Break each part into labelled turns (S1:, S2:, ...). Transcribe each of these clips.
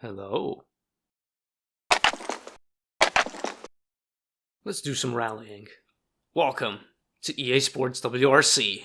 S1: Hello. Let's do some rallying. Welcome to EA Sports WRC.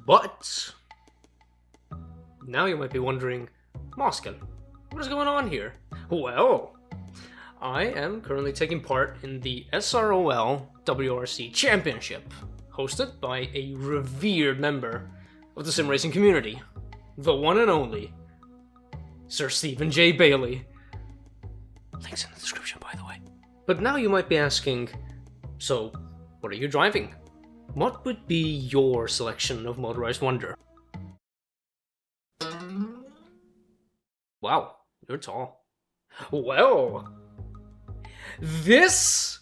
S1: But now you might be wondering, Moskin, what is going on here? Well, I am currently taking part in the SROL WRC Championship, hosted by a revered member of the sim racing community, the one and only Sir Stephen J. Bailey. Links in the description, by the way. But now you might be asking, so what are you driving? What would be your selection of motorized wonder? Wow, you're tall. Well, this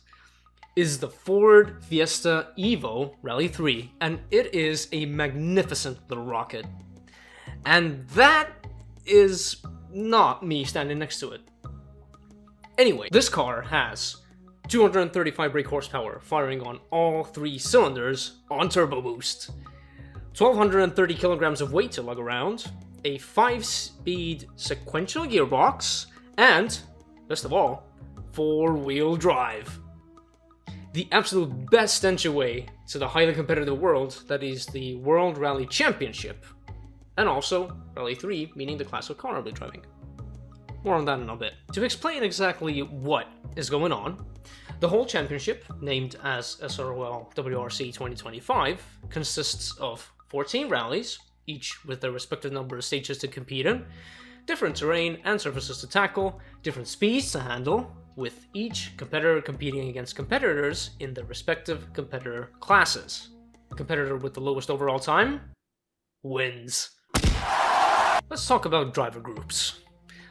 S1: is the Ford Fiesta Evo Rally 3, and it is a magnificent little rocket. And that is not me standing next to it. Anyway, this car has 235 brake horsepower, firing on all 3 cylinders on turbo boost, 1,230 kilograms of weight to lug around, a 5-speed sequential gearbox, and, best of all, 4-wheel drive. The absolute best entryway to the highly competitive world that is the World Rally Championship, and also Rally 3, meaning the class of car I'll be driving. More on that in a bit. To explain exactly what is going on, the whole championship, named as SROL WRC 2025, consists of 14 rallies, each with their respective number of stages to compete in, different terrain and surfaces to tackle, different speeds to handle, with each competitor competing against competitors in their respective competitor classes. The competitor with the lowest overall time wins. Let's talk about driver groups.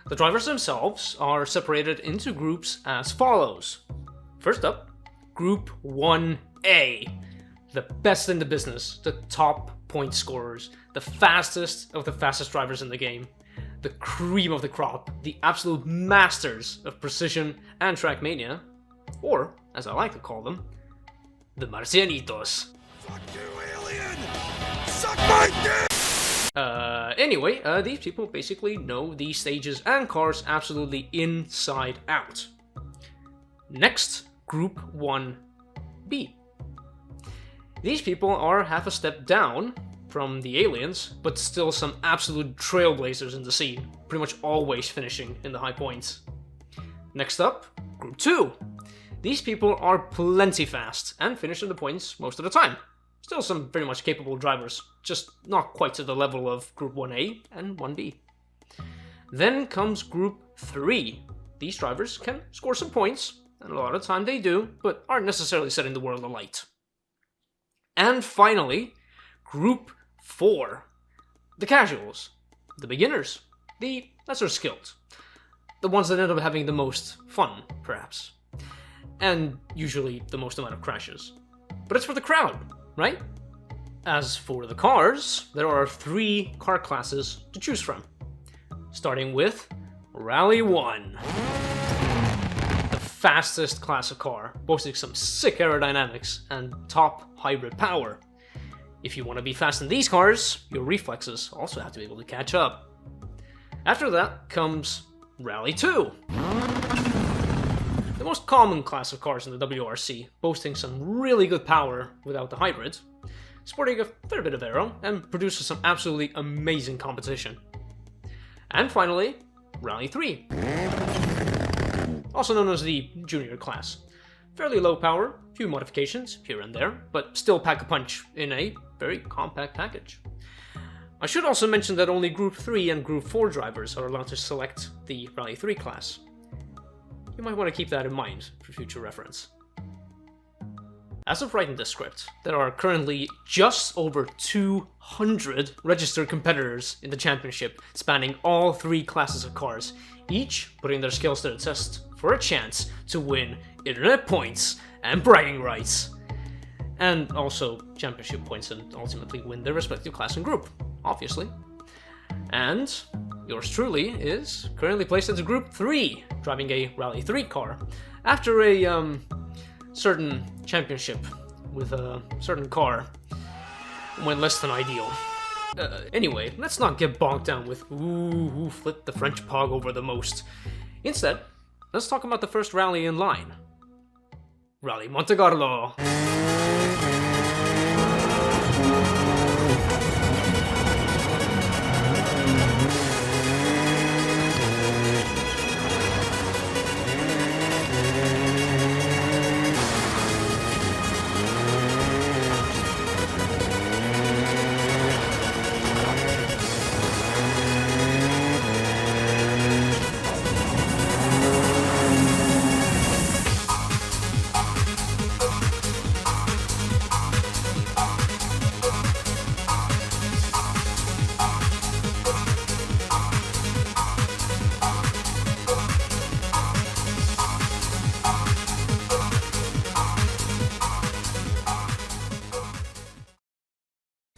S1: The drivers themselves are separated into groups as follows. First up, Group 1A, the best in the business, the top point scorers, the fastest of the fastest drivers in the game, the cream of the crop, the absolute masters of precision and track mania, or, as I like to call them, the Marcianitos. Fuck you, alien! Suck my dick! Anyway, these people basically know these stages and cars absolutely inside out. Next, Group 1B. These people are half a step down from the aliens, but still some absolute trailblazers in the scene, pretty much always finishing in the high points. Next up, Group 2. These people are plenty fast and finish in the points most of the time. Still some very much capable drivers, just not quite to the level of Group 1A and 1B. Then comes Group 3. These drivers can score some points, and a lot of the time they do, but aren't necessarily setting the world alight. And finally, Group 4. The casuals, the beginners, the lesser skilled, the ones that end up having the most fun, perhaps, and usually the most amount of crashes. But it's for the crowd, right? As for the cars, there are 3 car classes to choose from, starting with Rally 1. Fastest class of car, boasting some sick aerodynamics and top hybrid power. If you want to be fast in these cars, your reflexes also have to be able to catch up. After that comes Rally 2. The most common class of cars in the WRC, boasting some really good power without the hybrid, sporting a fair bit of aero, and produces some absolutely amazing competition. And finally, Rally 3. Also known as the junior class. Fairly low power, few modifications here and there, but still pack a punch in a very compact package. I should also mention that only Group 3 and Group 4 drivers are allowed to select the Rally 3 class. You might want to keep that in mind for future reference. As of writing this script, there are currently just over 200 registered competitors in the championship, spanning all 3 classes of cars, each putting their skills to the test for a chance to win internet points and bragging rights. And also championship points and ultimately win their respective class and group, obviously. And yours truly is currently placed into Group 3, driving a Rally 3 car, after a certain championship with a certain car went less than ideal. Anyway, let's not get bogged down with who flipped the French pog over the most. Instead, let's talk about the first rally in line. Rally Monte Carlo.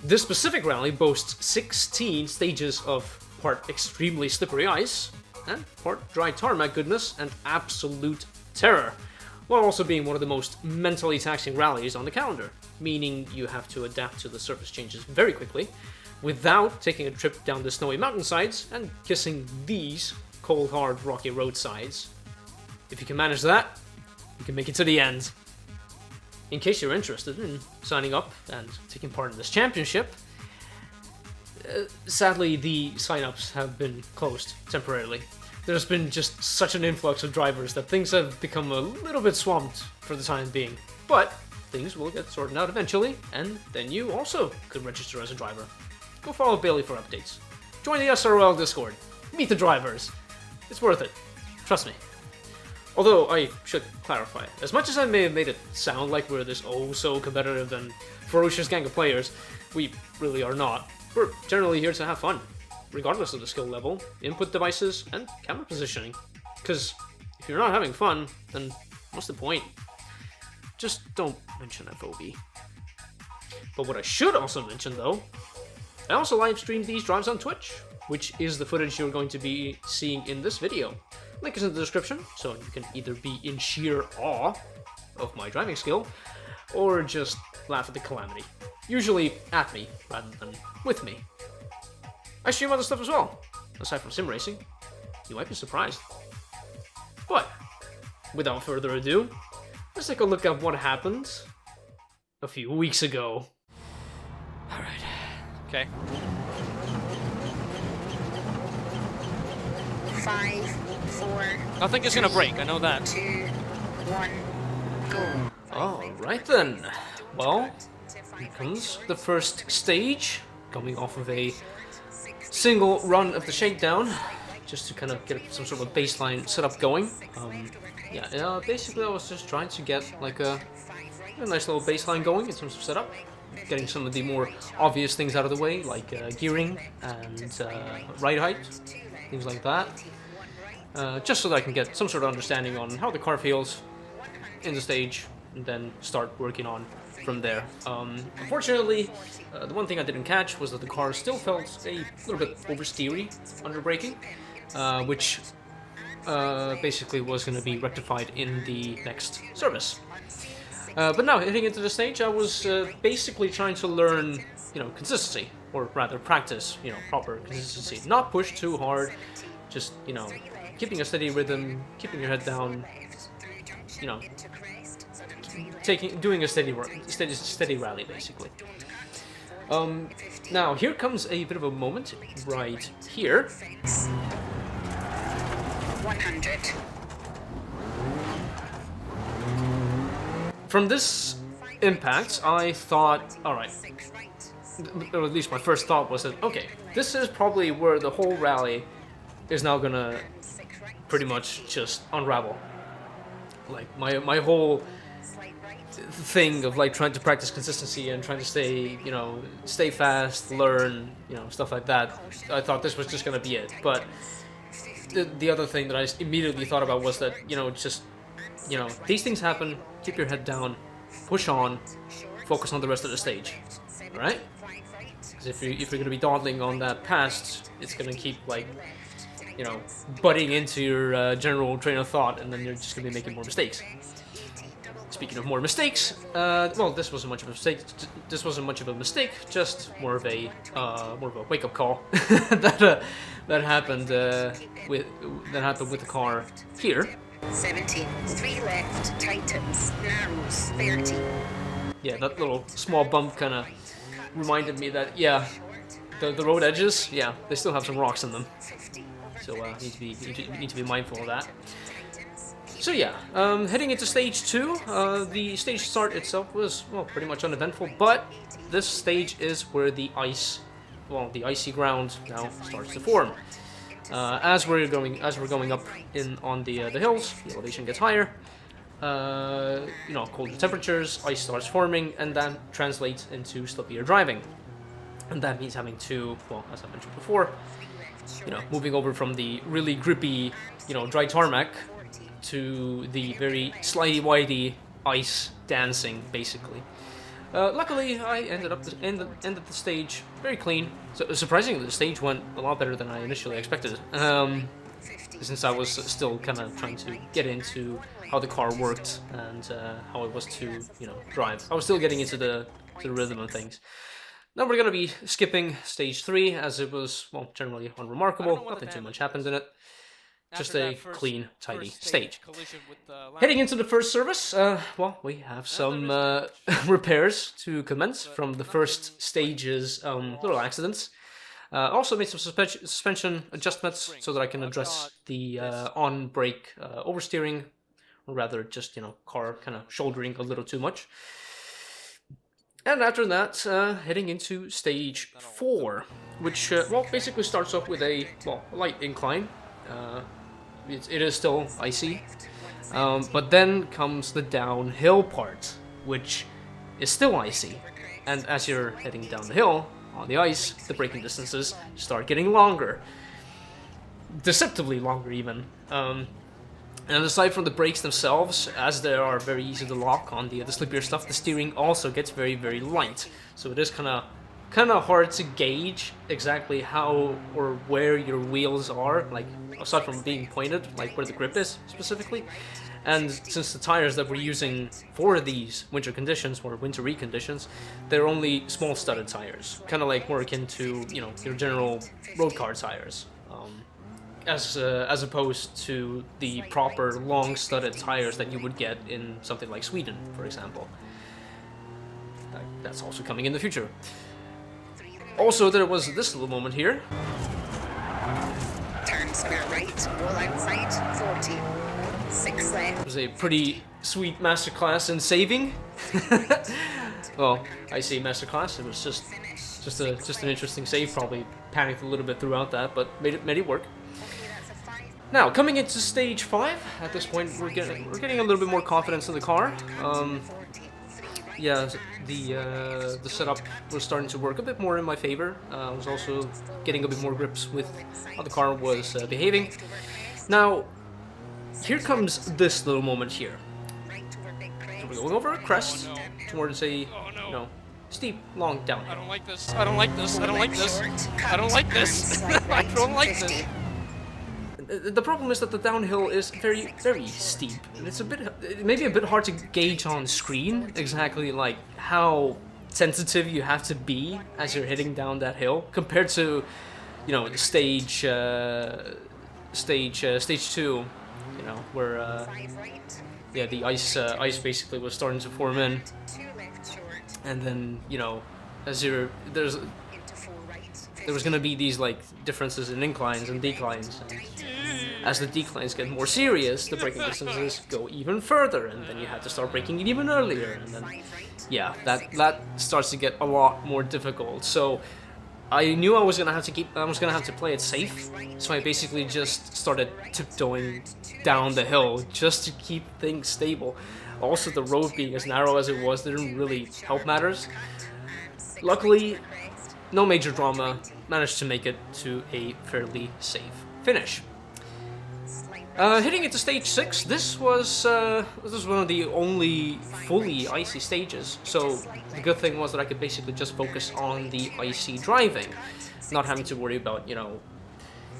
S1: This specific rally boasts 16 stages of part extremely slippery ice, and part dry tarmac goodness and absolute terror, while also being one of the most mentally taxing rallies on the calendar, meaning you have to adapt to the surface changes very quickly, without taking a trip down the snowy mountainsides and kissing these cold hard rocky roadsides. If you can manage that, you can make it to the end. In case you're interested in signing up and taking part in this championship, sadly the sign-ups have been closed temporarily. There's been just such an influx of drivers that things have become a little bit swamped for the time being. But things will get sorted out eventually, and then you also could register as a driver. Go follow Bailey for updates. Join the SROL Discord. Meet the drivers. It's worth it. Trust me. Although, I should clarify, as much as I may have made it sound like we're this oh-so-competitive and ferocious gang of players, we really are not. We're generally here to have fun, regardless of the skill level, input devices, and camera positioning. Because if you're not having fun, then what's the point? Just don't mention FOV. But what I should also mention, though, I also live stream these drives on Twitch, which is the footage you're going to be seeing in this video. Link is in the description, so you can either be in sheer awe of my driving skill, or just laugh at the calamity. Usually at me, rather than with me. I stream other stuff as well, aside from sim racing. You might be surprised. But, without further ado, let's take a look at what happened a few weeks ago. Alright, okay.
S2: 5, 4.
S1: Nothing is gonna break, I know that.
S2: 2, 1, go.
S1: Alright then. Well, here comes the first stage, coming off of a single run of the shakedown, just to kind of get some sort of baseline setup going. Basically I was just trying to get like a nice little baseline going in terms of setup, getting some of the more obvious things out of the way, like gearing and ride height, things like that, just so that I can get some sort of understanding on how the car feels in the stage, and then start working on from there. Unfortunately, the one thing I didn't catch was that the car still felt a little bit oversteery under braking, which basically was going to be rectified in the next service. But now, heading into the stage, I was basically trying to learn, consistency, or rather practice, proper consistency. Not push too hard, just, keeping a steady rhythm, keeping your head down, doing a steady rally, basically. Now, here comes a bit of a moment right here.
S2: 100.
S1: from this impact, I thought, alright, or at least my first thought was that, okay, this is probably where the whole rally is now gonna pretty much just unravel. Like, my whole thing of like trying to practice consistency and trying to stay, you know, stay fast, learn, you know, stuff like that, I thought this was just gonna be it. But the other thing that I immediately thought about was that, you know, just, you know, these things happen, keep your head down, push on, focus on the rest of the stage, alright? Because if you're gonna be dawdling on that past, it's gonna keep, like, you know, butting into your general train of thought, and then you're just gonna be making more mistakes. Speaking of more mistakes, well, this wasn't much of a mistake. This wasn't much of a mistake, just more of a wake-up call that happened with the car here.
S2: 17, 3 left, tightens, narrows, 30.
S1: Yeah, that little small bump kind of reminded me that, yeah, the road edges, yeah, they still have some rocks in them. So need to be mindful of that. So yeah, heading into stage 2, the stage start itself was, well, pretty much uneventful, but this stage is where the icy ground now starts to form. As we're going up on the hills, the elevation gets higher. You know, colder temperatures, ice starts forming, and that translates into slippier driving. And that means having to, well, as I mentioned before, you know, moving over from the really grippy, you know, dry tarmac to the very slidey-widey ice dancing, basically. Luckily, I ended the stage very clean. So, surprisingly, the stage went a lot better than I initially expected. Since I was still kind of trying to get into how the car worked and how it was to, you know, drive. I was still getting into the rhythm of things. Now we're gonna be skipping stage 3, as it was, well, generally unremarkable. Nothing too much happened in it. Just a clean, tidy stage. Heading into the first service, well, we have some repairs to commence from the first stage's little accidents. Also made some suspension adjustments so that I can address the on-brake oversteering, or rather just, you know, car kind of shouldering a little too much. And after that, heading into stage 4, which, well, basically starts off with a, well, light incline. It is still icy, but then comes the downhill part, which is still icy. And as you're heading down the hill on the ice, the braking distances start getting longer, deceptively longer even. And aside from the brakes themselves, as they are very easy to lock on the slippier stuff, the steering also gets very, very light. So it is kind of hard to gauge exactly how or where your wheels are, like, aside from being pointed, like where the grip is specifically. And since the tires that we're using for these winter conditions, or wintry conditions, they're only small studded tires, kind of like more akin to, you know, your general road car tires, as opposed to the proper long studded tires that you would get in something like Sweden, for example. That's also coming in the future. Also, there was this little moment here.
S2: Turn square right, roll outside, 40. 6 left.
S1: It was a pretty sweet masterclass in saving. Well, I say masterclass. It was just an interesting save. Probably panicked a little bit throughout that, but made it work. Now, coming into stage 5, at this point we're getting a little bit more confidence in the car. Yeah, the setup was starting to work a bit more in my favor. I was also getting a bit more grips with how the car was behaving. Now, here comes this little moment here. So we're going over a crest towards a, you know, steep, long downhill.
S3: I don't like this. I don't like this. I don't like this. I don't like this. I don't like this.
S1: The problem is that the downhill is very, very steep, and it may be a bit hard to gauge on screen exactly like how sensitive you have to be as you're heading down that hill compared to, you know, stage 2, you know, where yeah, the ice basically was starting to form in, and then, you know, as there was gonna be these like differences in inclines and declines. And as the declines get more serious, the braking distances go even further, and then you have to start braking it even earlier, and then, yeah, that starts to get a lot more difficult. So I knew I was gonna have to play it safe, so I basically just started tiptoeing down the hill just to keep things stable. Also, the road being as narrow as it was didn't really help matters. Luckily, no major drama, managed to make it to a fairly safe finish. Hitting into stage 6, this was one of the only fully icy stages, so the good thing was that I could basically just focus on the icy driving, not having to worry about, you know,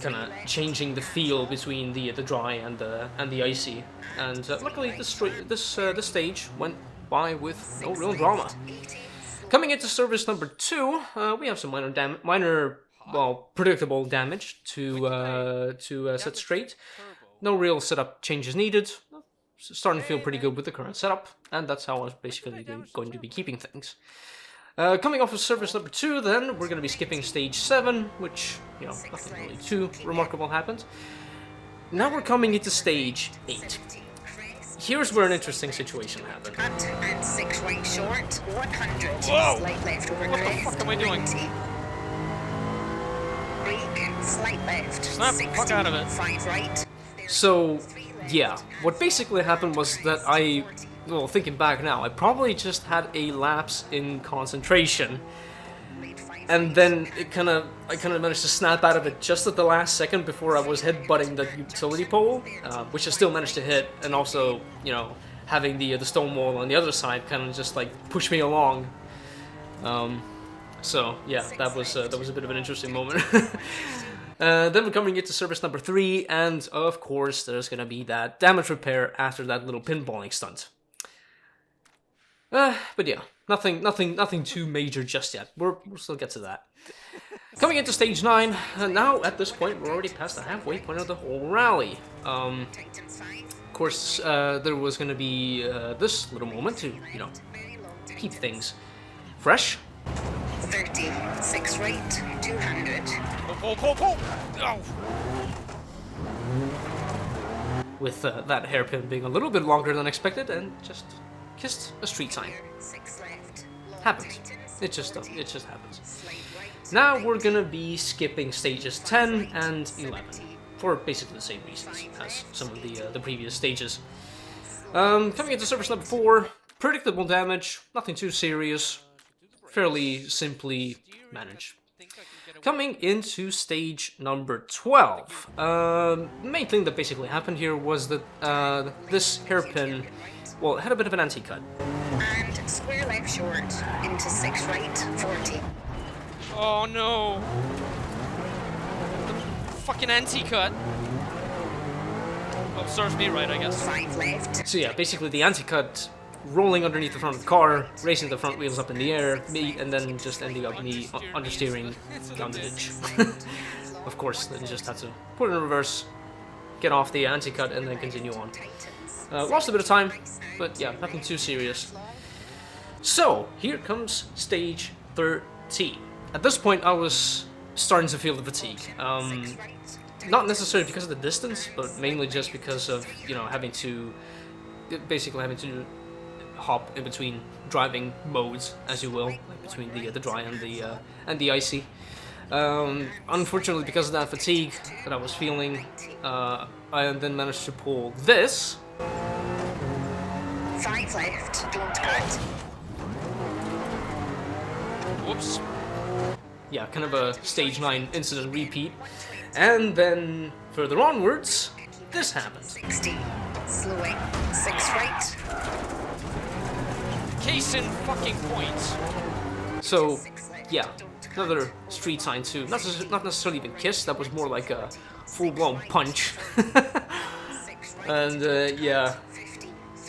S1: kind of changing the feel between the dry and the icy. And luckily, this stage went by with no real drama. Coming into service number 2, we have some minor, predictable damage to set straight. No real setup changes needed. Starting to feel pretty good with the current setup, and that's how I was basically going to be keeping things. Coming off of service number 2, then we're going to be skipping stage 7, which, you know, nothing really too remarkable happened. Now we're coming into stage 8. Here's where an interesting situation happened.
S2: And 6 right short, 100.
S3: Whoa!
S2: Slight left over
S3: What the
S2: crest,
S3: fuck am I doing?
S2: 20. Brake, slight left,
S3: Snap the
S2: 60.
S3: fuck out of it.
S2: 5 right.
S1: So, yeah, what basically happened was that thinking back now, I probably just had a lapse in concentration, and then I kind of managed to snap out of it just at the last second before I was headbutting the utility pole, which I still managed to hit, and also, you know, having the stone wall on the other side kind of just like push me along. So yeah, that was a bit of an interesting moment. Then we're coming into service number 3, and of course there's gonna be that damage repair after that little pinballing stunt. But yeah, nothing too major just yet. We'll still get to that. Coming into stage 9, now at this point we're already past the halfway point of the whole rally. Of course, there was gonna be this little moment to, you know, keep things fresh.
S2: 30, 6 right, 200.
S3: Oh.
S1: With that hairpin being a little bit longer than expected, and just kissed a street sign.
S2: 6 left.
S1: Happens. It just happens. Now we're gonna be skipping stages 10 and 11 for basically the same reasons as some of the previous stages. Coming into service number 4, predictable damage, nothing too serious, fairly simply managed. Coming into stage number 12, the main thing that basically happened here was that this hairpin, well, it had a bit of an anti-cut.
S2: And square left short, into 6 right, 40.
S3: Oh no! The fucking anti-cut. Oh, serves me right, I guess.
S2: 5 left.
S1: So yeah, basically the anti-cut rolling underneath the front of the car, raising the front wheels up in the air, and then just ending up me understeering down the ditch. Of course, then you just had to put it in reverse, get off the anti-cut, and then continue on. Lost a bit of time, but yeah, nothing too serious. So, here comes stage 13. At this point, I was starting to feel the fatigue. Not necessarily because of the distance, but mainly just because of, you know, having to hop in between driving modes, as you will, like between the dry and the icy. Unfortunately, because of that fatigue that I was feeling, I then managed to pull this.
S2: 5 left, don't cut.
S3: Whoops.
S1: Yeah, kind of a stage 9 incident repeat. And then further onwards, this happened.
S2: 60, slowing, 6 right.
S3: Case in fucking point.
S1: So, yeah, another street sign too. Not necessarily even kiss, that was more like a full-blown punch. And yeah,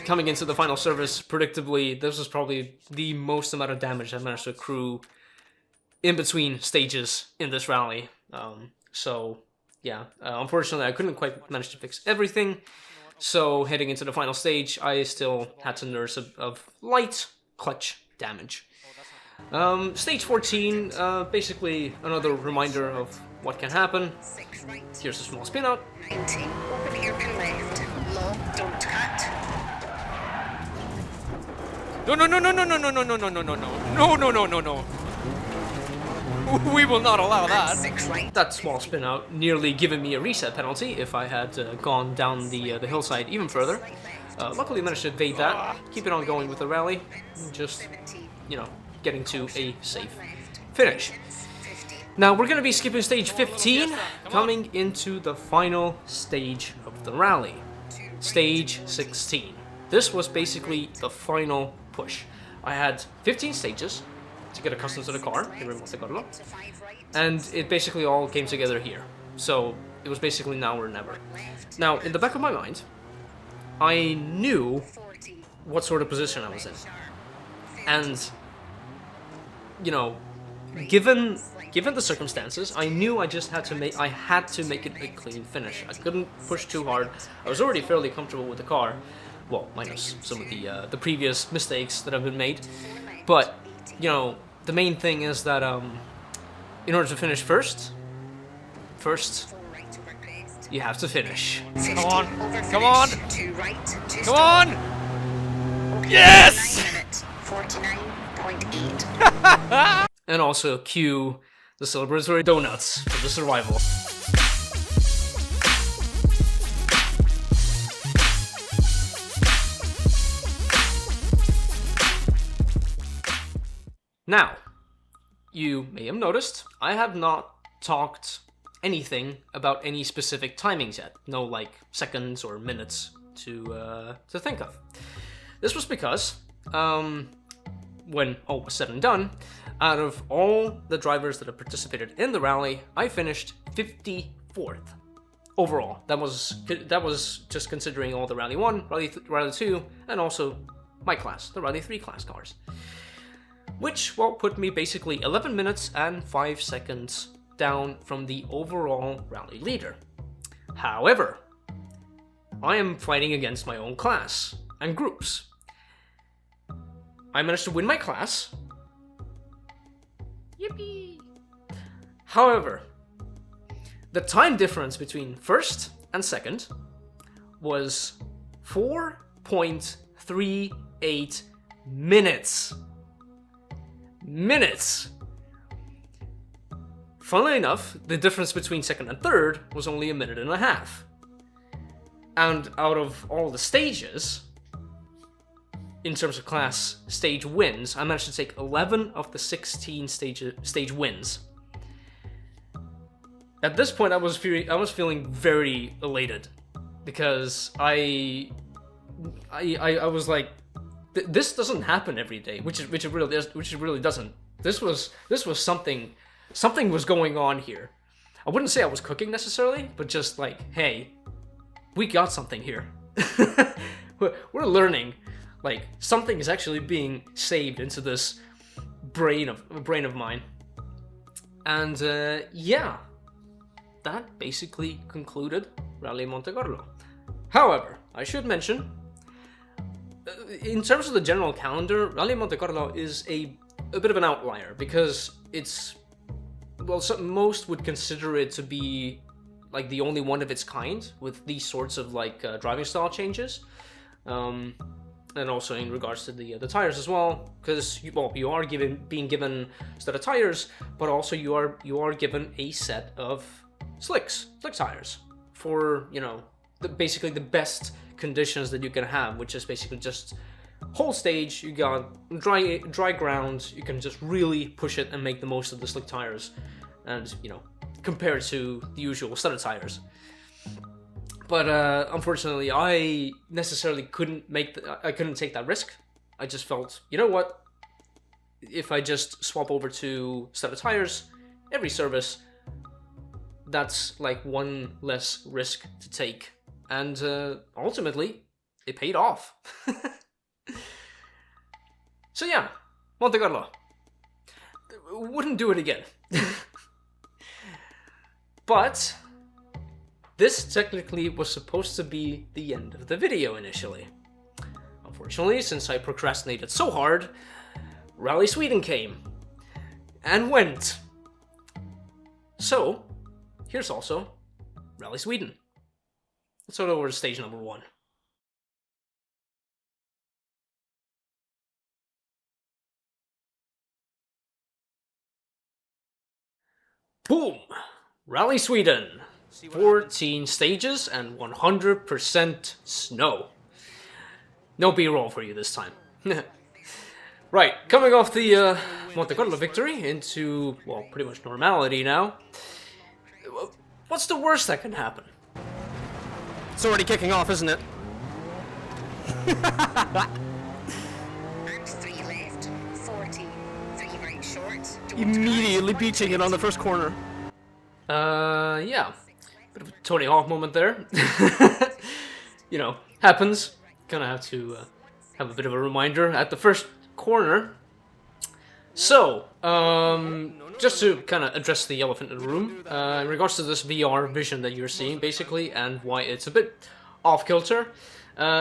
S1: coming into the final service, predictably, this was probably the most amount of damage I managed to accrue in between stages in this rally. So, yeah, unfortunately I couldn't quite manage to fix everything. So, heading into the final stage, I still had to nurse a light clutch damage. Stage 14, basically another reminder of what can happen. Here's a small spin out.
S2: 90,
S3: No, no, no, no, no, no, no, no, no, no, no, no, no, no, no, no, no, no. We will not allow that.
S2: 6 right.
S1: That small spin out nearly given me a reset penalty if I had gone down the hillside even further. Luckily managed to evade that, keep it on going with the rally, just, you know, getting to a safe finish. Now we're going to be skipping stage 15, coming into the final stage of the rally. Stage 16. This was basically the final push. I had 15 stages to get accustomed to the car, here in Monte Carlo, and it basically all came together here. So it was basically now or never. Now, in the back of my mind, I knew what sort of position I was in. And, you know, given the circumstances, I knew I had to make it a clean finish. I couldn't push too hard. I was already fairly comfortable with the car. Well, minus some of the previous mistakes that have been made. But, you know, the main thing is that in order to finish first, you have to finish.
S3: Come on, come on, come on! Yes!
S2: 49.8.
S1: And also cue the celebratory donuts for the survival. Now, you may have noticed, I have not talked anything about any specific timings yet. No, like, seconds or minutes to think of. This was because, when all was said and done, out of all the drivers that have participated in the rally, I finished 54th overall. That was just considering all the Rally 1, Rally 2, and also my class, the Rally 3 class cars. Which, well, put me basically 11 minutes and 5 seconds down from the overall rally leader. However, I am fighting against my own class and groups. I managed to win my class. Yippee! However, the time difference between first and second was 4.38 minutes. Funnily enough, the difference between second and third was only a minute and a half. And out of all the stages, in terms of class stage wins, I managed to take 11 of the 16 stage wins. At this point, I was feeling very elated because I was like, this doesn't happen every day, which it really doesn't. This was something was going on here. I wouldn't say I was cooking necessarily, but just like, hey, we got something here. We're learning. Like, something is actually being saved into this brain of mine. And yeah, that basically concluded Rally Monte Carlo. However, I should mention, in terms of the general calendar, Rally Monte Carlo is a bit of an outlier because it's, well, most would consider it to be like the only one of its kind with these sorts of like driving style changes, and also in regards to the tires as well, because you are being given a set of tires, but also you are given a set of slick tires for, you know, basically the best conditions that you can have, which is basically just whole stage. You got dry ground, you can just really push it and make the most of the slick tires, and, you know, compared to the usual set of tires. But unfortunately, I necessarily couldn't take that risk. I just felt, you know what, if I just swap over to set of tires every service, that's like one less risk to take. And ultimately, it paid off. So yeah, Monte Carlo. Wouldn't do it again. But this technically was supposed to be the end of the video initially. Unfortunately, since I procrastinated so hard, Rally Sweden came and went. So, here's also Rally Sweden. Let's go over to stage number 1. Boom! Rally Sweden. 14 stages and 100% snow. No B-roll for you this time. Right, coming off the Monte Carlo victory into, well, pretty much normality now. What's the worst that can happen?
S4: It's already kicking off, isn't it?
S2: And 3 left, 40. 3 right short.
S4: Immediately beaching it on the first corner.
S1: Yeah. Bit of a Tony Hawk moment there. You know, happens. Kinda have to have a bit of a reminder at the first corner. So, just to kind of address the elephant in the room, in regards to this VR vision that you're seeing, basically, and why it's a bit off-kilter,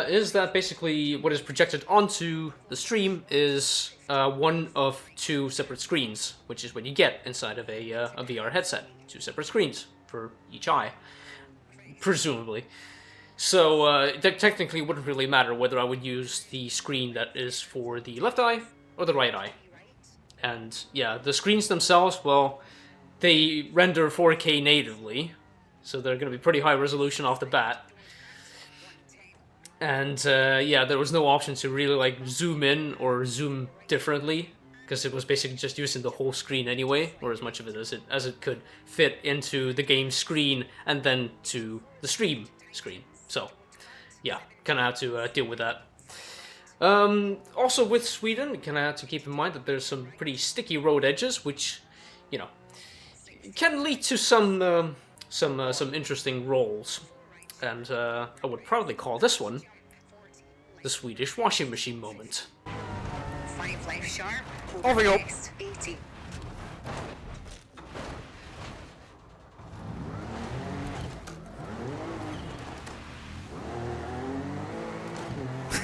S1: is that basically what is projected onto the stream is one of 2 separate screens, which is what you get inside of a VR headset. 2 separate screens for each eye, presumably. So that technically wouldn't really matter whether I would use the screen that is for the left eye or the right eye. And yeah, the screens themselves, well, they render 4K natively, so they're going to be pretty high resolution off the bat. And yeah, there was no option to really like zoom in or zoom differently, because it was basically just using the whole screen anyway, or as much of it as it could fit into the game screen and then to the stream screen. So yeah, kind of had to deal with that. Also with Sweden, you kind of have to keep in mind that there's some pretty sticky road edges, which, you know, can lead to some interesting rolls. And I would probably call this one the Swedish washing machine moment.
S2: 5 left sharp.
S4: Off we go.
S2: Next, 80.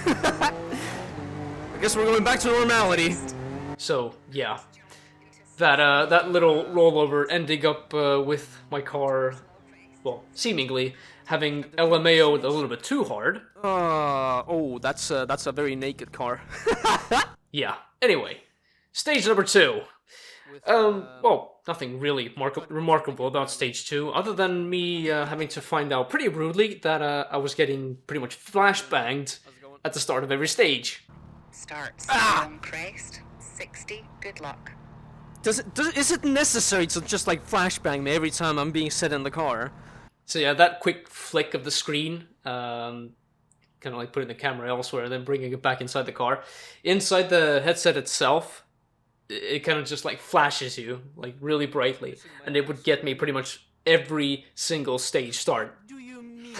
S4: I guess we're going back to normality.
S1: So yeah, that little rollover ending up with my car, well, seemingly having LMAO'd a little bit too hard.
S4: Oh, that's a very naked car.
S1: Yeah. Anyway, stage number 2. Well, nothing really remarkable about stage 2, other than me having to find out pretty rudely that I was getting pretty much flashbanged at the start of every stage.
S2: Starts long crest, 60. Good luck.
S4: Is it necessary to just like flashbang me every time I'm being set in the car?
S1: So yeah, that quick flick of the screen, kind of like putting the camera elsewhere and then bringing it back inside the car. Inside the headset itself, it kind of just like flashes you, like really brightly. And it would get me pretty much every single stage start.
S4: Do you mean?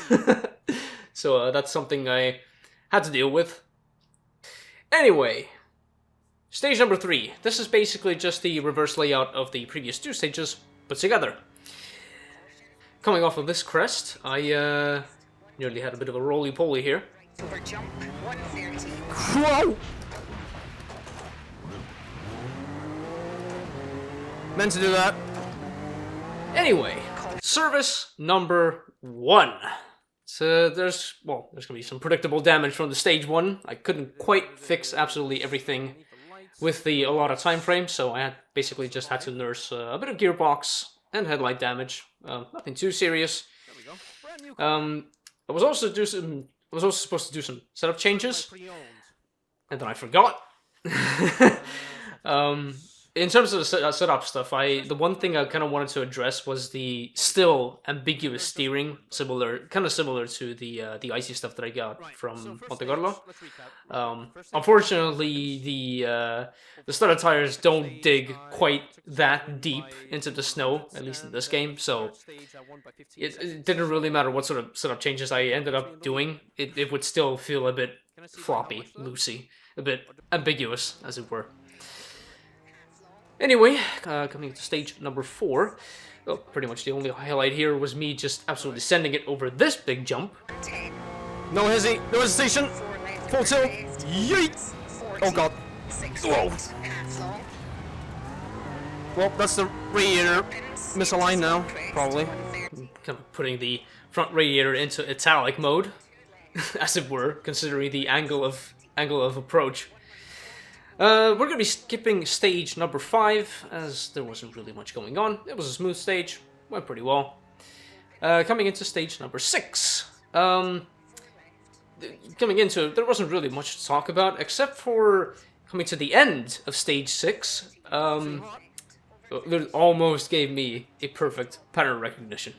S1: So that's something I had to deal with. Anyway, stage number 3. This is basically just the reverse layout of the previous 2 stages put together. Coming off of this crest, I nearly had a bit of a roly-poly here.
S2: Over jump, 130.
S4: Whoa! Meant to do that.
S1: Anyway, service number 1. So there's gonna be some predictable damage from the stage 1. I couldn't quite fix absolutely everything with the allotted time frame, so I basically just had to nurse a bit of gearbox and headlight damage. Nothing too serious. I was also supposed to do some setup changes, and then I forgot. In terms of the setup stuff, the one thing I kind of wanted to address was the still ambiguous steering, kind of similar to the icy stuff that I got from Monte Carlo. Unfortunately, the starter tires don't dig quite that deep into the snow, at least in this game. So it didn't really matter what sort of setup changes I ended up doing. It would still feel a bit floppy, loosey, a bit ambiguous, as it were. Anyway, coming to stage number 4, well, pretty much the only highlight here was me just absolutely sending it over this big jump.
S2: 10.
S4: No hesitation.
S2: 4 left.
S4: Full tilt.
S2: crest,
S4: Yeet!
S2: 40.
S4: Oh god.
S2: 6
S4: Whoa.
S2: left. Half long.
S4: Well, that's the radiator misaligned now, probably.
S1: Kind of putting the front radiator into italic mode, as it were, considering the angle of approach. We're gonna be skipping stage number 5, as there wasn't really much going on. It was a smooth stage, went pretty well. Coming into stage number 6. Coming into it, there wasn't really much to talk about, except for coming to the end of stage 6. It almost gave me a perfect pattern recognition.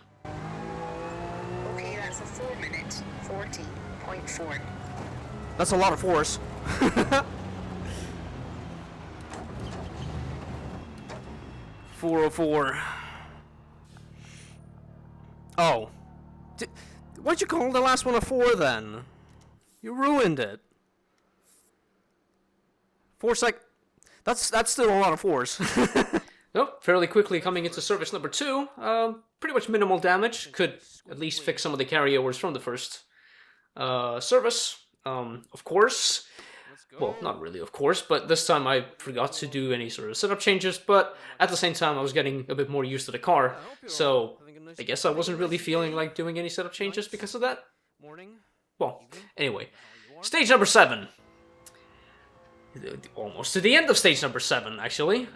S2: Okay, that's a 4-minute 40.4.
S4: That's a lot of force. 404. Oh. Why'd you call the last one a 4 then? You ruined it. 4 sec. That's still a lot of force.
S1: Nope, fairly quickly coming into service number 2. Pretty much minimal damage. Could at least fix some of the carryovers from the first service. Of course. Well, not really of course, but this time I forgot to do any sort of setup changes, but at the same time I was getting a bit more used to the car, so I guess I wasn't really feeling like doing any setup changes because of that. Well, anyway, stage number 7. Almost to the end of stage number 7, actually.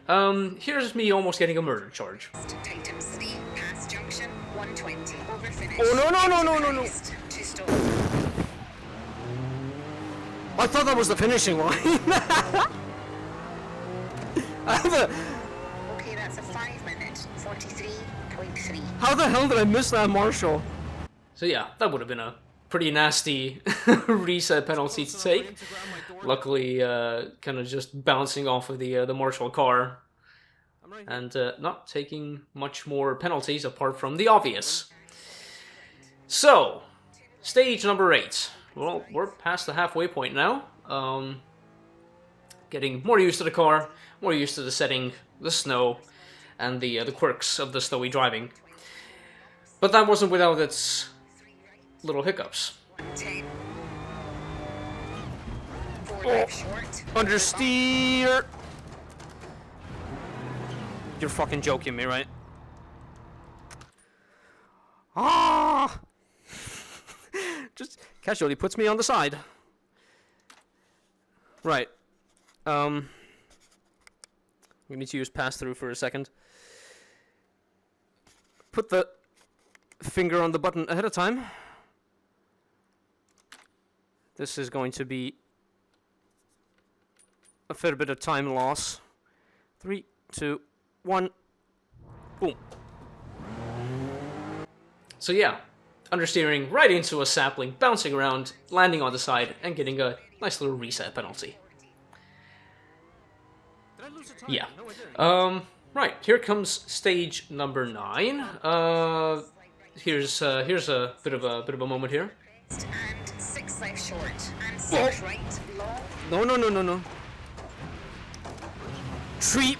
S1: Here's me almost getting a murder charge.
S2: Titan 3, pass junction, 120. Over finish.
S4: Oh, no.
S2: To stop.
S4: I thought that was the finishing line.
S2: Okay, that's a 5-minute 43.3.
S4: How the hell did I miss that Marshall?
S1: So yeah, that would have been a pretty nasty reset penalty to take. Luckily, kind of just bouncing off of the Marshall car. And not taking much more penalties apart from the obvious. So, stage number 8. Well, we're past the halfway point now. Getting more used to the car, more used to the setting, the snow, and the quirks of the snowy driving. But that wasn't without its little hiccups.
S2: 10.
S4: Understeer! You're fucking joking me, right? Ah! Just casually puts me on the side. Right. We need to use pass-through for a second. Put the finger on the button ahead of time. This is going to be a fair bit of time loss. 3, 2, 1. Boom. So yeah, understeering right into a sapling, bouncing around, landing on the side, and getting a nice little reset penalty. Yeah. Right, here comes stage number 9. Here's a bit of a moment here.
S2: And 6 left short. And 6 right long.
S4: No. Treat.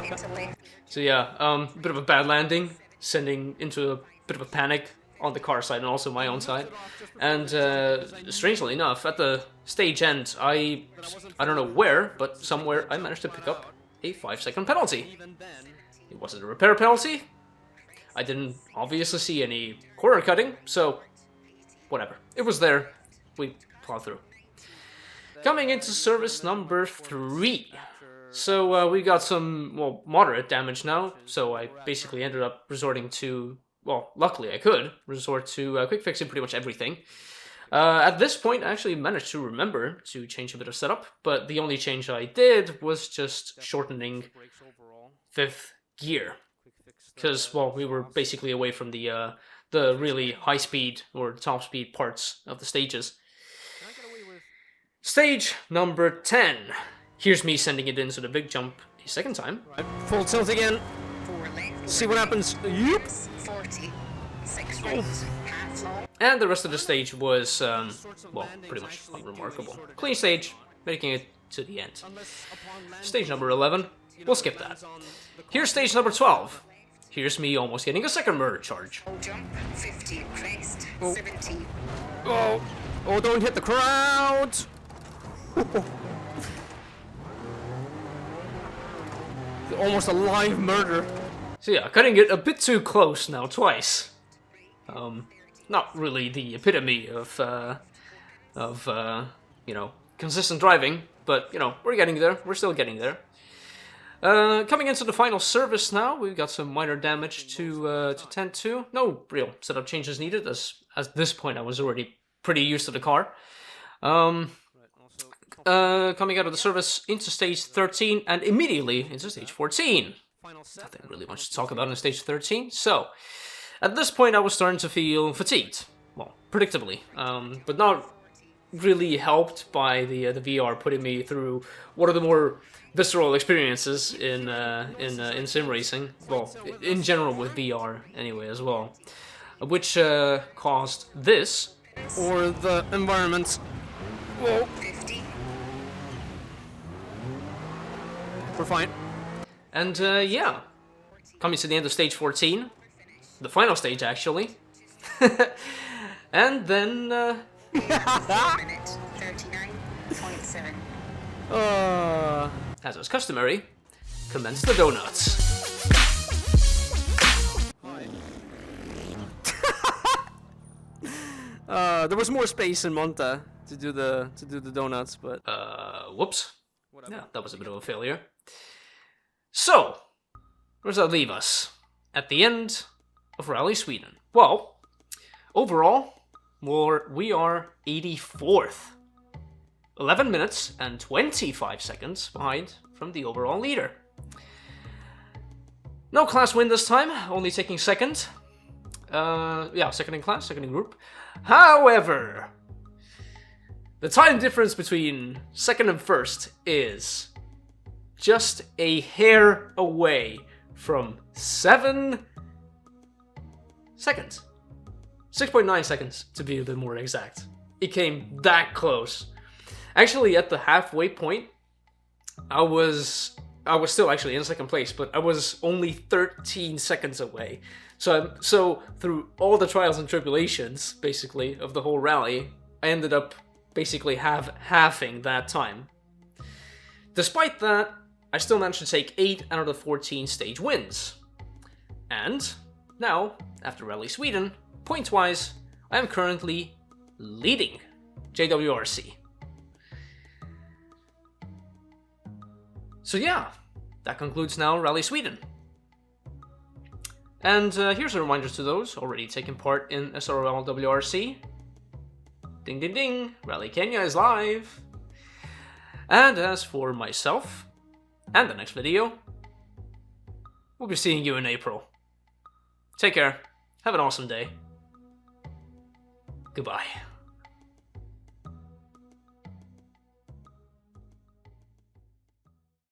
S2: Into left.
S1: So yeah, a bit of a bad landing, sending into a bit of a panic on the car side and also my own side. And strangely enough, at the stage end, I don't know where, but somewhere I managed to pick up a 5-second penalty. It wasn't a repair penalty. I didn't obviously see any corner cutting, so whatever. It was there. We plowed through. Coming into service number 3. So we got some, well, moderate damage now, so I basically ended up resorting to, well, luckily I could resort to quick fixing pretty much everything. At this point, I actually managed to remember to change a bit of setup, but the only change I did was just shortening 5th gear. Because, well, we were basically away from the really high speed or top speed parts of the stages. Stage number 10. Here's me sending it into the big jump a second time.
S4: Right, full tilt again.
S2: 4 left.
S4: See what happens. Yep.
S2: 40. 6 right. Half long.
S1: And the rest of the stage was, well, pretty much unremarkable. Clean stage, making it to the end. Stage number 11. We'll skip that. Here's stage number 12. Here's me almost getting a second murder charge.
S2: Full jump. 50 crest.
S4: Oh.
S2: 70.
S4: Oh, don't hit the crowd. Almost a live murder.
S1: So yeah, cutting it a bit too close now, twice. Not really the epitome of of you know, consistent driving, but you know, we're getting there. We're still getting there. Coming into the final service now, we've got some minor damage to tend to. No real setup changes needed, as at this point I was already pretty used to the car. Coming out of the service into stage 13 and immediately into stage 14. Nothing really much to talk about in stage 13. So, at this point I was starting to feel fatigued. Well, predictably, but not really helped by the VR putting me through one of the more visceral experiences in sim racing. Well, in general with VR anyway as well, which caused this, or the environment. Whoa.
S2: 50.
S1: We're fine. And yeah, coming to the end of stage 14, the final stage actually, and then.
S2: 1 minute 39.7.
S1: As was customary, commence the donuts. There was more space in Monte to do the donuts, but whoops. Yeah, that was a bit of a failure. So, where does that leave us at the end of Rally Sweden? Well, overall, we are 84th. 11 minutes and 25 seconds behind from the overall leader. No class win this time, only taking second. Yeah, second in class, second in group. However, the time difference between second and first is just a hair away from 7 seconds. 6.9 seconds to be a bit more exact. It came that close. Actually, at the halfway point, I was still actually in second place, but I was only 13 seconds away. So through all the trials and tribulations, basically, of the whole rally, I ended up basically halving that time. Despite that, I still managed to take 8 out of the 14 stage wins. And now, after Rally Sweden, points-wise, I am currently leading JWRC. So yeah, that concludes now Rally Sweden. And here's a reminder to those already taking part in SROL WRC. Ding ding ding, Rally Kenya is live. And as for myself, and the next video, we'll be seeing you in April. Take care, have an awesome day. Goodbye.